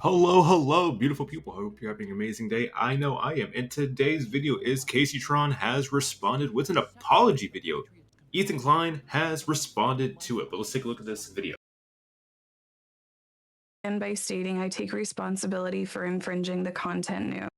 Hello, beautiful people. Hope you're having an amazing day. I know I am. And today's video is Casey Tron has responded with an apology video. Ethan Klein has responded to it, but let's take a look at this video. And by stating I take responsibility for infringing the content nuke.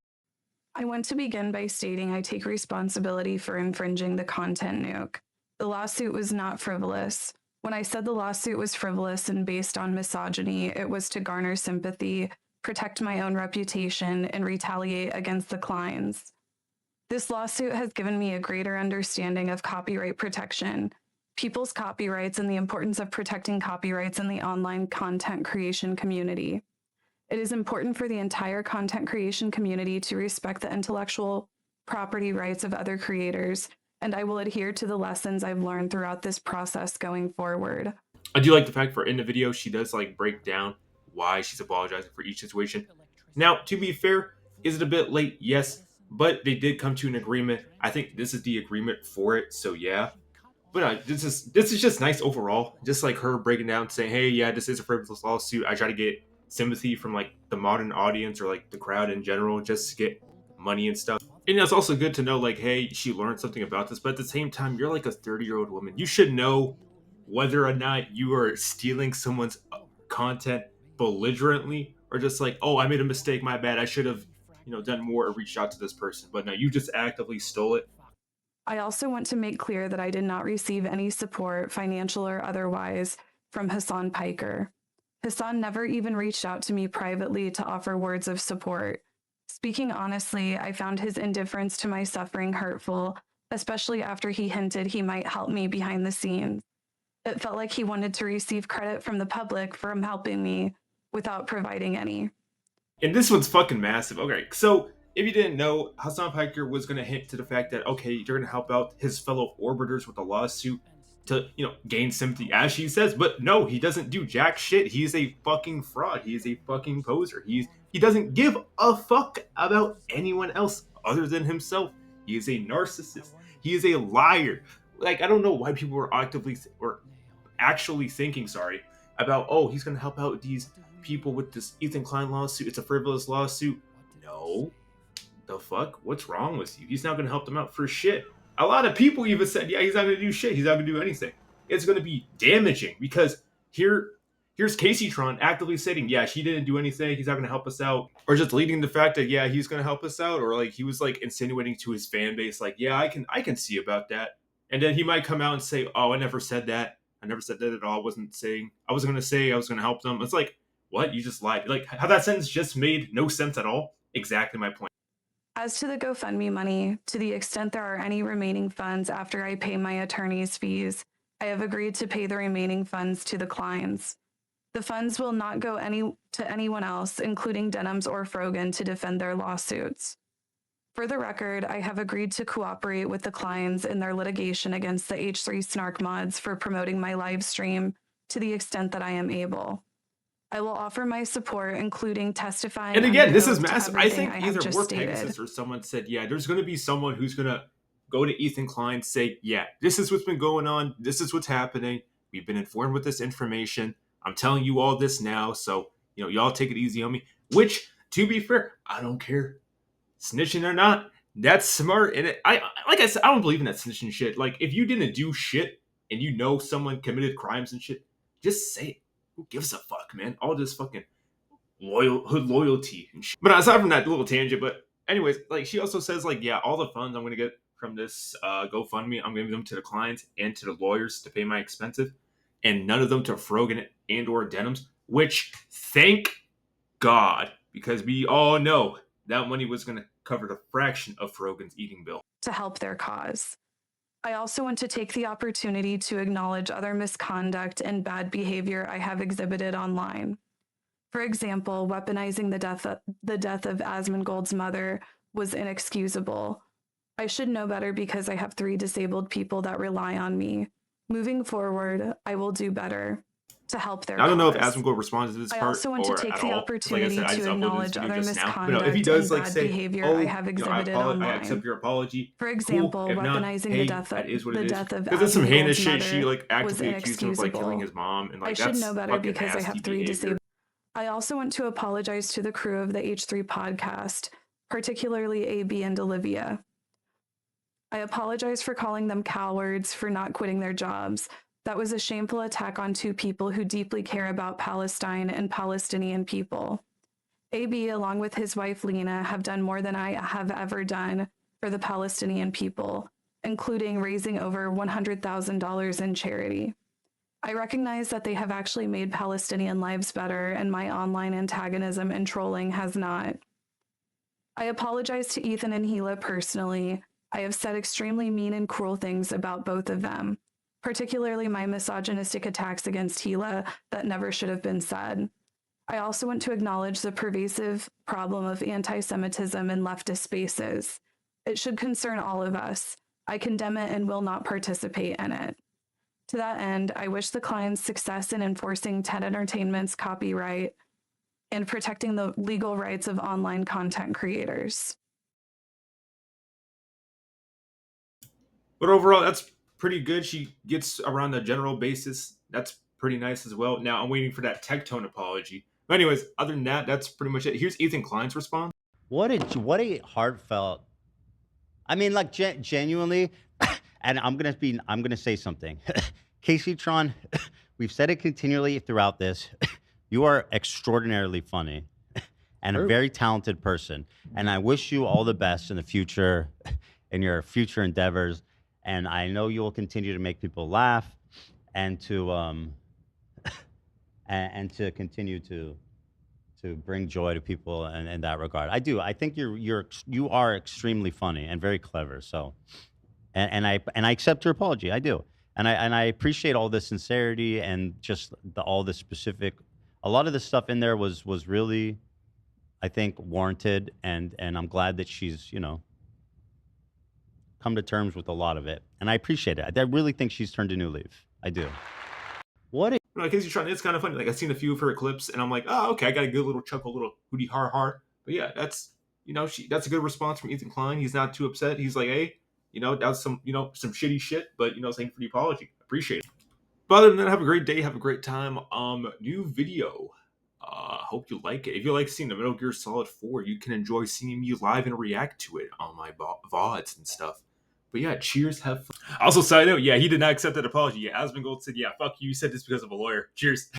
I want to begin by stating I take responsibility for infringing the content nuke. The lawsuit was not frivolous. When I said the lawsuit was frivolous and based on misogyny, it was to garner sympathy, protect my own reputation, and retaliate against the Kleins. This lawsuit has given me a greater understanding of copyright protection, people's copyrights, and the importance of protecting copyrights in the online content creation community. It is important for the entire content creation community to respect the intellectual property rights of other creators, and I will adhere to the lessons I've learned throughout this process going forward. I do like the fact for in the video she does like break down why she's apologizing for each situation. Now, to be fair, is it a bit late? Yes, but they did come to an agreement. I think this is the agreement for it, so yeah. But this is just nice overall. Just like her breaking down, saying, "Hey, yeah, this is a frivolous lawsuit. I try to get sympathy from like the modern audience or like the crowd in general, just to get money and stuff." And it's also good to know, like, hey, she learned something about this. But at the same time, you're like a 30-year-old woman. You should know whether or not you are stealing someone's content belligerently, or just like, "Oh, I made a mistake. My bad. I should have, done more or reached out to this person." But no, you just actively stole it. I also want to make clear that I did not receive any support, financial or otherwise, from Hassan Piker. Hassan never even reached out to me privately to offer words of support. Speaking honestly, I found his indifference to my suffering hurtful, especially after he hinted he might help me behind the scenes. It felt like he wanted to receive credit from the public for him helping me without providing any. And this one's fucking massive. Okay, so if you didn't know, Hassan Piker was going to hint to the fact that, okay, you're going to help out his fellow orbiters with a lawsuit to, gain sympathy, as she says. But no, he doesn't do jack shit. He's a fucking fraud. He is a fucking poser. He doesn't give a fuck about anyone else other than himself. He is a narcissist. He is a liar. Like, I don't know why people were actively or actually thinking, sorry, about, oh, he's going to help out these people with this Ethan Klein lawsuit. It's a frivolous lawsuit. No. The fuck? What's wrong with you? He's not going to help them out for shit. A lot of people even said, yeah, he's not going to do shit. He's not going to do anything. It's going to be damaging because here's Casey Tron actively stating, yeah, she didn't do anything. He's not going to help us out. Or just leading the fact that, yeah, he's going to help us out. Or like he was like insinuating to his fan base, like, yeah, I can see about that. And then he might come out and say, oh, I never said that. I never said that at all. I wasn't going to say I was going to help them. It's like, what? You just lied. Like, how that sentence just made no sense at all. Exactly my point. As to the GoFundMe money, to the extent there are any remaining funds after I pay my attorney's fees, I have agreed to pay the remaining funds to the Kleins. The funds will not go to anyone else, including Denims or Frogan, to defend their lawsuits. For the record, I have agreed to cooperate with the Kleins in their litigation against the H3 Snark mods for promoting my live stream to the extent that I am able. I will offer my support, including testifying. And again, this is massive. I everything think have either just War stated. Pegasus or someone said, yeah, there's going to be someone who's going to go to Ethan Klein, say, yeah, this is what's been going on. This is what's happening. We've been informed with this information. I'm telling you all this now. So, y'all take it easy on me. Which, to be fair, I don't care. Snitching or not, that's smart. And like I said, I don't believe in that snitching shit. Like, if you didn't do shit and you know someone committed crimes and shit, just say it. Who gives a fuck, man? All this fucking loyalty and shit. But aside from that little tangent, but anyways, like she also says, like, yeah, all the funds I'm gonna get from this GoFundMe, I'm gonna give them to the clients and to the lawyers to pay my expenses, and none of them to Frogan and or Denims, which thank God, because we all know that money was gonna cover the fraction of Frogan's eating bill. To help their cause. I also want to take the opportunity to acknowledge other misconduct and bad behavior I have exhibited online. For example, weaponizing the death of Asmongold's mother was inexcusable. I should know better because I have 3 disabled people that rely on me. Moving forward, I will do better to help their I don't know if cause. Asmongold responds to this part. I also want to take the opportunity to acknowledge other misconduct if he does, and like, bad say, behavior oh, I have exhibited online. I accept your apology. For example, cool. weaponizing hey, the death of because there's some heinous Asmongold's shit. She mother like was actively accused him of like killing inexcusable. his mom, and like I should that's know better fucking because I nasty have 3 behavior. disabled I also want to apologize to the crew of the H3 podcast, particularly AB and Olivia. I apologize for calling them cowards for not quitting their jobs. That was a shameful attack on two people who deeply care about Palestine and Palestinian people. AB, along with his wife Lena, have done more than I have ever done for the Palestinian people, including raising over $100,000 in charity. I recognize that they have actually made Palestinian lives better, and my online antagonism and trolling has not. I apologize to Ethan and Gila personally. I have said extremely mean and cruel things about both of them, particularly my misogynistic attacks against Gila that never should have been said. I also want to acknowledge the pervasive problem of anti-Semitism in leftist spaces. It should concern all of us. I condemn it and will not participate in it. To that end, I wish the clients success in enforcing TED Entertainment's copyright and protecting the legal rights of online content creators. But overall, that's pretty good. She gets around the general basis. That's pretty nice as well. Now I'm waiting for that Tectone apology. But anyways, other than that, that's pretty much it. Here's Ethan Klein's response. What a heartfelt. I mean, like genuinely, and I'm gonna say something. Casey Tron, we've said it continually throughout this. You are extraordinarily funny and a very talented person. And I wish you all the best in the future, in your future endeavors. And I know you will continue to make people laugh and to and to continue to bring joy to people in that regard. I do. I think you are extremely funny and very clever. So, and I accept your apology. I do, and I appreciate all the sincerity and just all the specific. A lot of the stuff in there was really, I think, warranted, and I'm glad that she's come to terms with a lot of it, and I appreciate it. I really think she's turned a new leaf. I do. What? Casey Tron, it's kind of funny. Like I've seen a few of her clips, and I'm like, oh, okay, I got a good little chuckle, little hootie har har. But yeah, that's that's a good response from Ethan Klein. He's not too upset. He's like, hey, that's some some shitty shit, but thank you for the apology. Appreciate it. But other than that, have a great day, have a great time. New video. Hope you like it. If you like seeing the Metal Gear Solid 4, you can enjoy seeing me live and react to it on my VODs and stuff. But yeah, cheers, have fun. Also, side note, yeah, he did not accept that apology. Yeah, Asmongold said, yeah, fuck you, you said this because of a lawyer. Cheers.